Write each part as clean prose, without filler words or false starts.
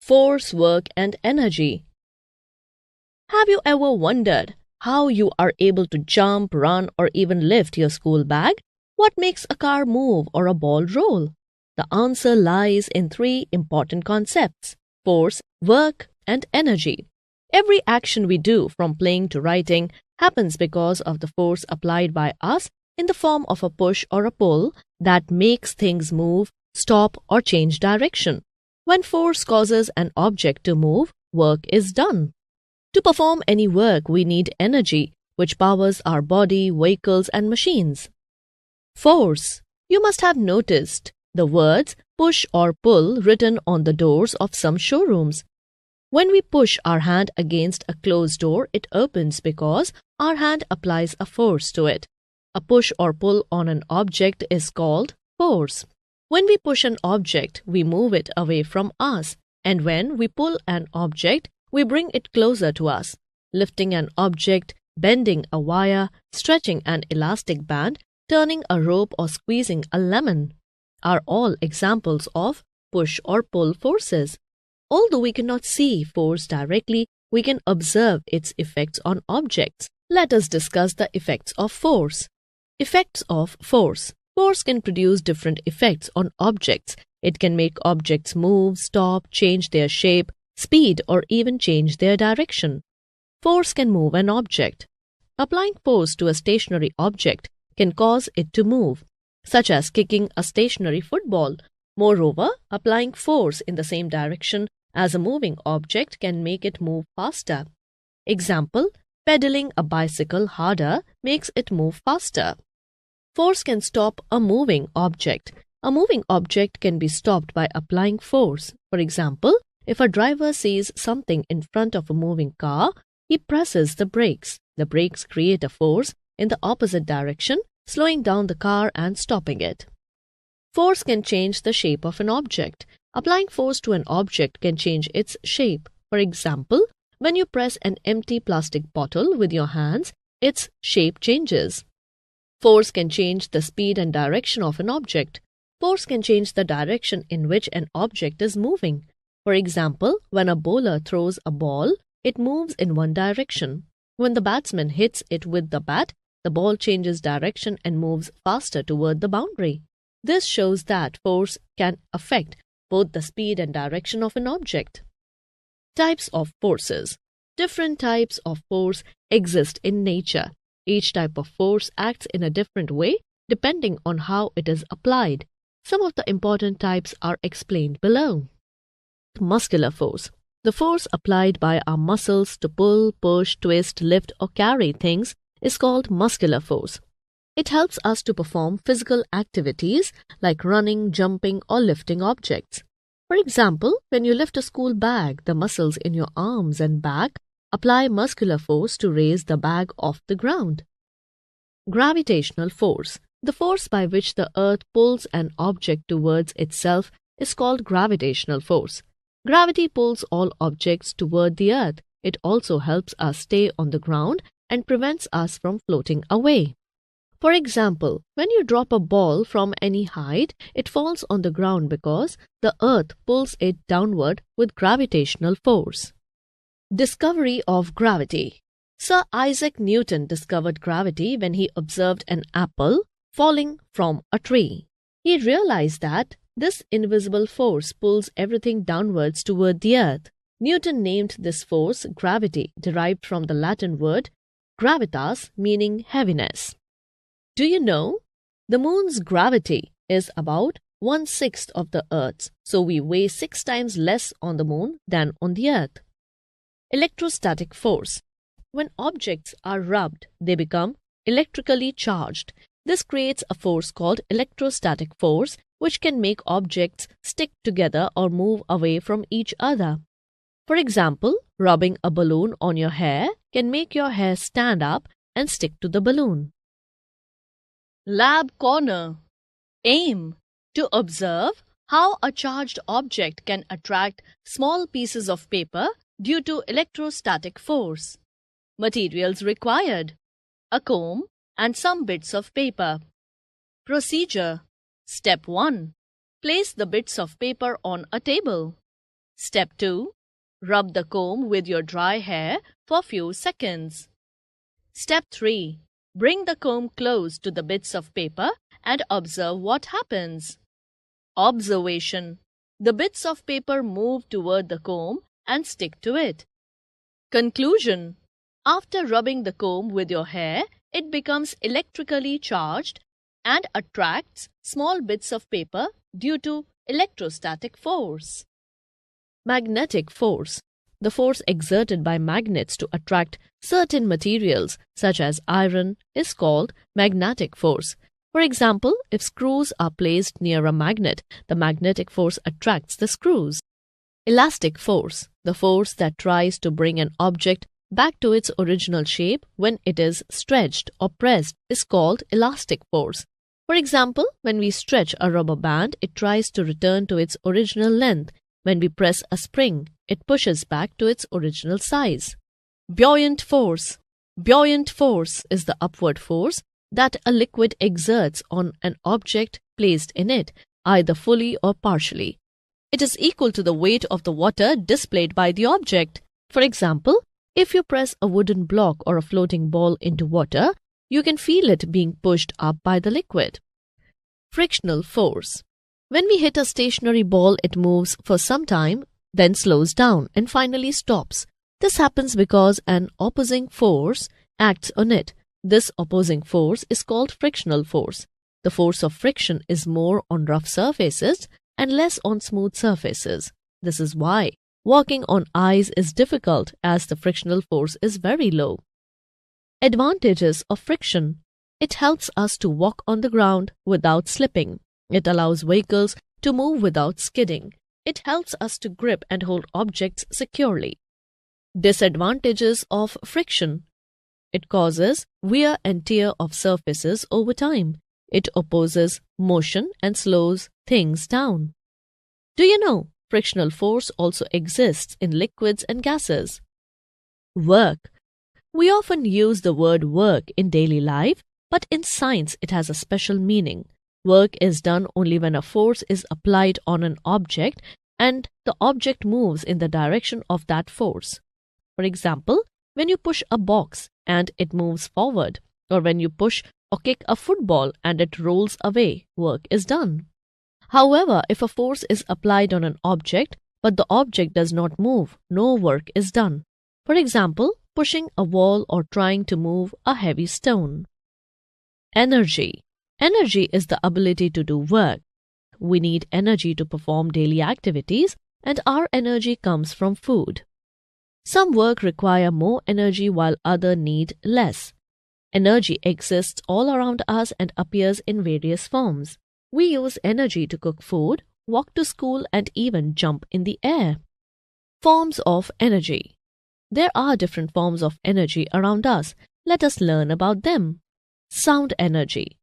Force, work, and energy. Have you ever wondered how you are able to jump, run, or even lift your school bag? What makes a car move or a ball roll? The answer lies in three important concepts: force, work, and energy. Every action we do, from playing to writing, happens because of the force applied by us in the form of a push or a pull that makes things move, stop, or change direction. When force causes an object to move, work is done. To perform any work, we need energy, which powers our body, vehicles, and machines. Force. You must have noticed the words push or pull written on the doors of some showrooms. When we push our hand against a closed door, it opens because our hand applies a force to it. A push or pull on an object is called force. When we push an object, we move it away from us, and when we pull an object, we bring it closer to us. Lifting an object, bending a wire, stretching an elastic band, turning a rope, or squeezing a lemon are all examples of push or pull forces. Although we cannot see force directly, we can observe its effects on objects. Let us discuss the effects of force. Effects of force. Force can produce different effects on objects. It can make objects move, stop, change their shape, speed, or even change their direction. Force can move an object. Applying force to a stationary object can cause it to move, such as kicking a stationary football. Moreover, applying force in the same direction as a moving object can make it move faster. Example, pedaling a bicycle harder makes it move faster. Force can stop a moving object. A moving object can be stopped by applying force. For example, if a driver sees something in front of a moving car, he presses the brakes. The brakes create a force in the opposite direction, slowing down the car and stopping it. Force can change the shape of an object. Applying force to an object can change its shape. For example, when you press an empty plastic bottle with your hands, its shape changes. Force can change the speed and direction of an object. Force can change the direction in which an object is moving. For example, when a bowler throws a ball, it moves in one direction. When the batsman hits it with the bat, the ball changes direction and moves faster toward the boundary. This shows that force can affect both the speed and direction of an object. Types of forces. Different types of force exist in nature. Each type of force acts in a different way depending on how it is applied. Some of the important types are explained below. Muscular force. The force applied by our muscles to pull, push, twist, lift, or carry things is called muscular force. It helps us to perform physical activities like running, jumping, or lifting objects. For example, when you lift a school bag, the muscles in your arms and back apply muscular force to raise the bag off the ground. Gravitational force. The force by which the earth pulls an object towards itself is called gravitational force. Gravity pulls all objects toward the earth. It also helps us stay on the ground and prevents us from floating away. For example, when you drop a ball from any height, it falls on the ground because the earth pulls it downward with gravitational force. Discovery of gravity. Sir Isaac Newton discovered gravity when he observed an apple falling from a tree. He realized that this invisible force pulls everything downwards toward the earth. Newton named this force gravity, derived from the Latin word gravitas, meaning heaviness. Do you know? The moon's gravity is about 1/6 of the Earth's, so we weigh 6 times less on the moon than on the Earth. Electrostatic force. When objects are rubbed, they become electrically charged. This creates a force called electrostatic force, which can make objects stick together or move away from each other. For example, rubbing a balloon on your hair can make your hair stand up and stick to the balloon. Lab Corner. Aim: to observe how a charged object can attract small pieces of paper due to electrostatic force. Materials required: a comb and some bits of paper. Procedure. Step 1. Place the bits of paper on a table. Step 2. Rub the comb with your dry hair for a few seconds. Step 3. Bring the comb close to the bits of paper and observe what happens. Observation. The bits of paper move toward the comb and stick to it. Conclusion. After rubbing the comb with your hair, it becomes electrically charged and attracts small bits of paper due to electrostatic force. Magnetic force. The force exerted by magnets to attract certain materials, such as iron, is called magnetic force. For example, if screws are placed near a magnet, the magnetic force attracts the screws. Elastic force. The force that tries to bring an object back to its original shape when it is stretched or pressed is called elastic force. For example, when we stretch a rubber band, it tries to return to its original length. When we press a spring, it pushes back to its original size. Buoyant force. Buoyant force is the upward force that a liquid exerts on an object placed in it, either fully or partially. It is equal to the weight of the water displayed by the object. For example, if you press a wooden block or a floating ball into water, you can feel it being pushed up by the liquid. Frictional force. When we hit a stationary ball, it moves for some time, then slows down and finally stops. This happens because an opposing force acts on it. This opposing force is called frictional force. The force of friction is more on rough surfaces and less on smooth surfaces. This is why walking on ice is difficult, as the frictional force is very low. Advantages of friction. It helps us to walk on the ground without slipping. It allows vehicles to move without skidding. It helps us to grip and hold objects securely. Disadvantages of friction. It causes wear and tear of surfaces over time. It opposes motion and slows things down. Do you know frictional force also exists in liquids and gases? Work. We often use the word work in daily life, but in science it has a special meaning. Work is done only when a force is applied on an object and the object moves in the direction of that force. For example, when you push a box and it moves forward, or when you push or kick a football and it rolls away, work is done. However, if a force is applied on an object but the object does not move, no work is done. For example, pushing a wall or trying to move a heavy stone. Energy. Energy is the ability to do work. We need energy to perform daily activities, and our energy comes from food. Some work require more energy while others need less. Energy exists all around us and appears in various forms. We use energy to cook food, walk to school, and even jump in the air. Forms of energy. There are different forms of energy around us. Let us learn about them. Sound energy.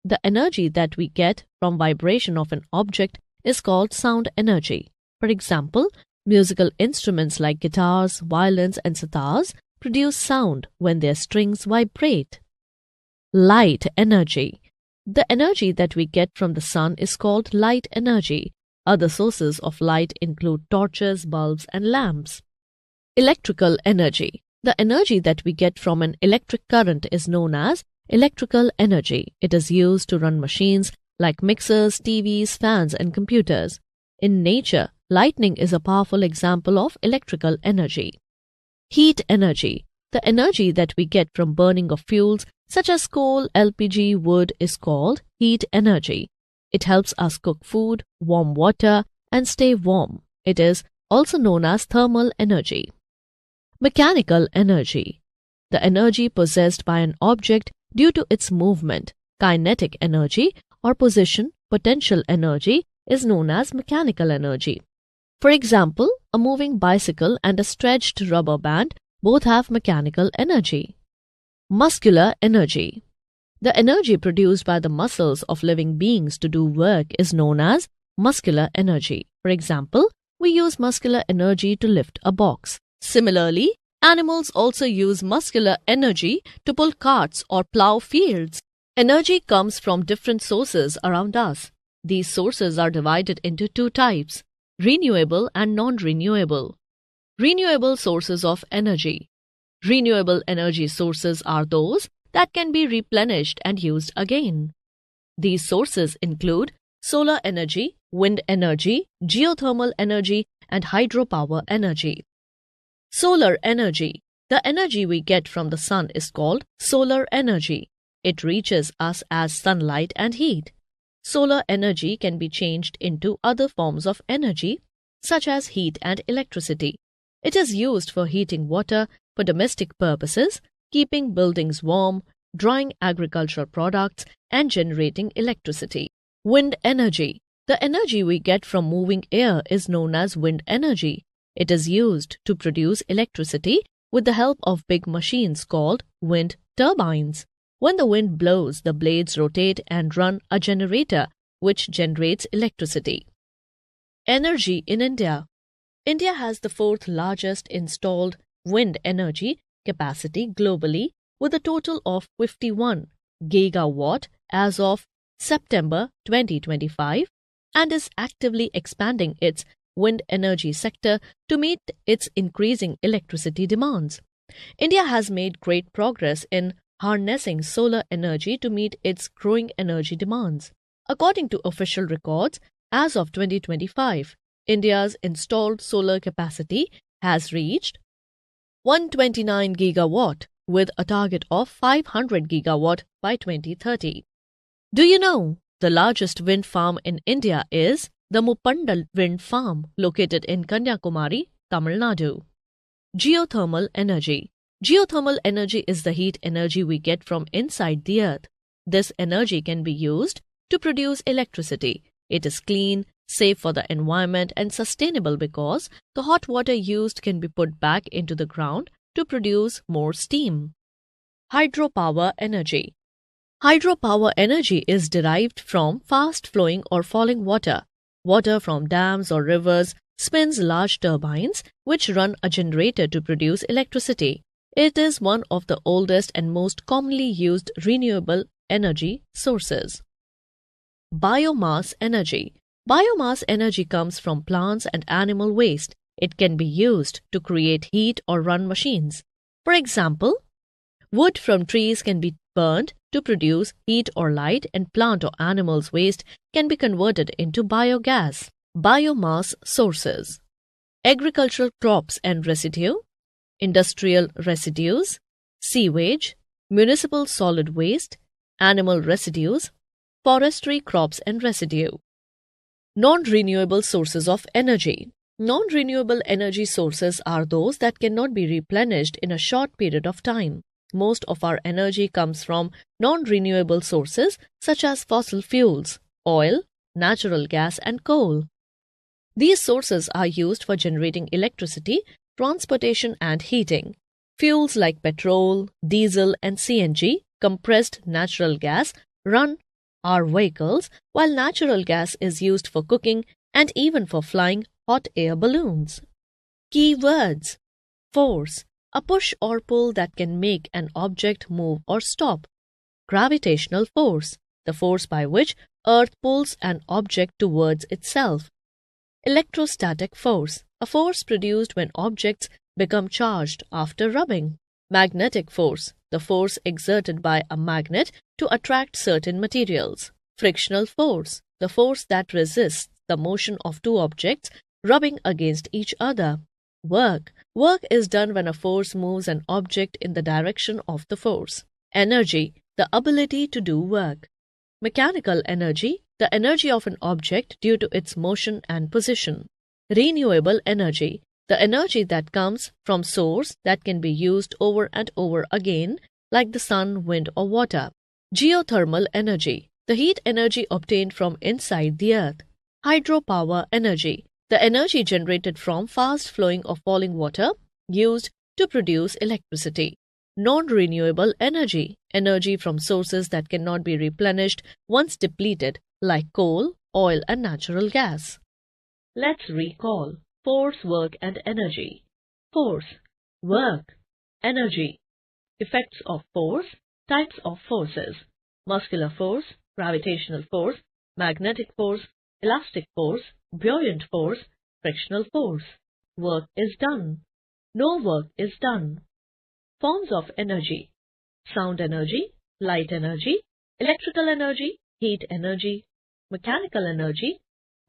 The energy that we get from vibration of an object is called sound energy. For example, musical instruments like guitars, violins, and sitars produce sound when their strings vibrate. Light energy. The energy that we get from the sun is called light energy. Other sources of light include torches, bulbs, and lamps. Electrical energy. The energy that we get from an electric current is known as electrical energy. It is used to run machines like mixers, TVs, fans, and computers. In nature, lightning is a powerful example of electrical energy. Heat energy. The energy that we get from burning of fuels such as coal, LPG, wood is called heat energy. It helps us cook food, warm water, and stay warm. It is also known as thermal energy. Mechanical energy. The energy possessed by an object due to its movement, kinetic energy, or position, potential energy, is known as mechanical energy. For example, a moving bicycle and a stretched rubber band both have mechanical energy. Muscular energy. The energy produced by the muscles of living beings to do work is known as muscular energy. For example, we use muscular energy to lift a box. Similarly, animals also use muscular energy to pull carts or plow fields. Energy comes from different sources around us. These sources are divided into two types: Renewable and non-renewable. Renewable sources of energy. Renewable energy sources are those that can be replenished and used again. These sources include solar energy, wind energy, geothermal energy, and hydropower energy. Solar energy. The energy we get from the sun is called solar energy. It reaches us as sunlight and heat. Solar energy can be changed into other forms of energy, such as heat and electricity. It is used for heating water for domestic purposes, keeping buildings warm, drying agricultural products, and generating electricity. Wind energy. The energy we get from moving air is known as wind energy. It is used to produce electricity with the help of big machines called wind turbines. When the wind blows, the blades rotate and run a generator, which generates electricity. Energy in India. India has the fourth largest installed wind energy capacity globally, with a total of 51 gigawatt as of September 2025, and is actively expanding its wind energy sector to meet its increasing electricity demands. India has made great progress in harnessing solar energy to meet its growing energy demands. According to official records, as of 2025, India's installed solar capacity has reached 129 gigawatt, with a target of 500 gigawatt by 2030. Do you know the largest wind farm in India is the Muppandal Wind Farm, located in Kanyakumari, Tamil Nadu? Geothermal energy. Geothermal energy is the heat energy we get from inside the earth. This energy can be used to produce electricity. It is clean, safe for the environment, and sustainable because the hot water used can be put back into the ground to produce more steam. Hydropower energy. Hydropower energy is derived from fast-flowing or falling water. Water from dams or rivers spins large turbines which run a generator to produce electricity. It is one of the oldest and most commonly used renewable energy sources. Biomass energy. Biomass energy comes from plants and animal waste. It can be used to create heat or run machines. For example, wood from trees can be burned to produce heat or light, and plant or animals' waste can be converted into biogas. Biomass sources. Agricultural crops and residue, industrial residues, sewage, municipal solid waste, animal residues, forestry crops and residue. Non-renewable sources of energy. Non-renewable energy sources are those that cannot be replenished in a short period of time. Most of our energy comes from non-renewable sources such as fossil fuels, oil, natural gas, and coal. These sources are used for generating electricity, transportation, and heating. Fuels like petrol, diesel, and CNG, compressed natural gas, run our vehicles, while natural gas is used for cooking and even for flying hot air balloons. Keywords. Force. A push or pull that can make an object move or stop. Gravitational force. The force by which Earth pulls an object towards itself. Electrostatic force. A force produced when objects become charged after rubbing. Magnetic force. The force exerted by a magnet to attract certain materials. Frictional force. The force that resists the motion of two objects rubbing against each other. Work. Work is done when a force moves an object in the direction of the force. Energy. The ability to do work. Mechanical energy. The energy of an object due to its motion and position. Renewable energy. The energy that comes from source that can be used over and over again, like the sun, wind, or water. Geothermal energy. The heat energy obtained from inside the earth. Hydropower energy. The energy generated from fast-flowing or falling water used to produce electricity. Non-renewable energy. Energy from sources that cannot be replenished once depleted, like coal, oil, and natural gas. Let's recall. Force, work, and energy. Force, work, energy. Effects of force, types of forces. Muscular force, gravitational force, magnetic force, elastic force, buoyant force, frictional force. Work is done. No work is done. Forms of energy: sound energy, light energy, electrical energy, heat energy, mechanical energy,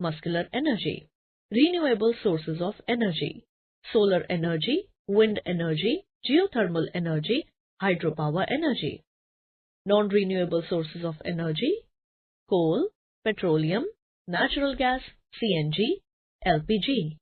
muscular energy. Renewable sources of energy: solar energy, wind energy, geothermal energy, hydropower energy. Non-renewable sources of energy: coal, petroleum, natural gas, CNG, LPG.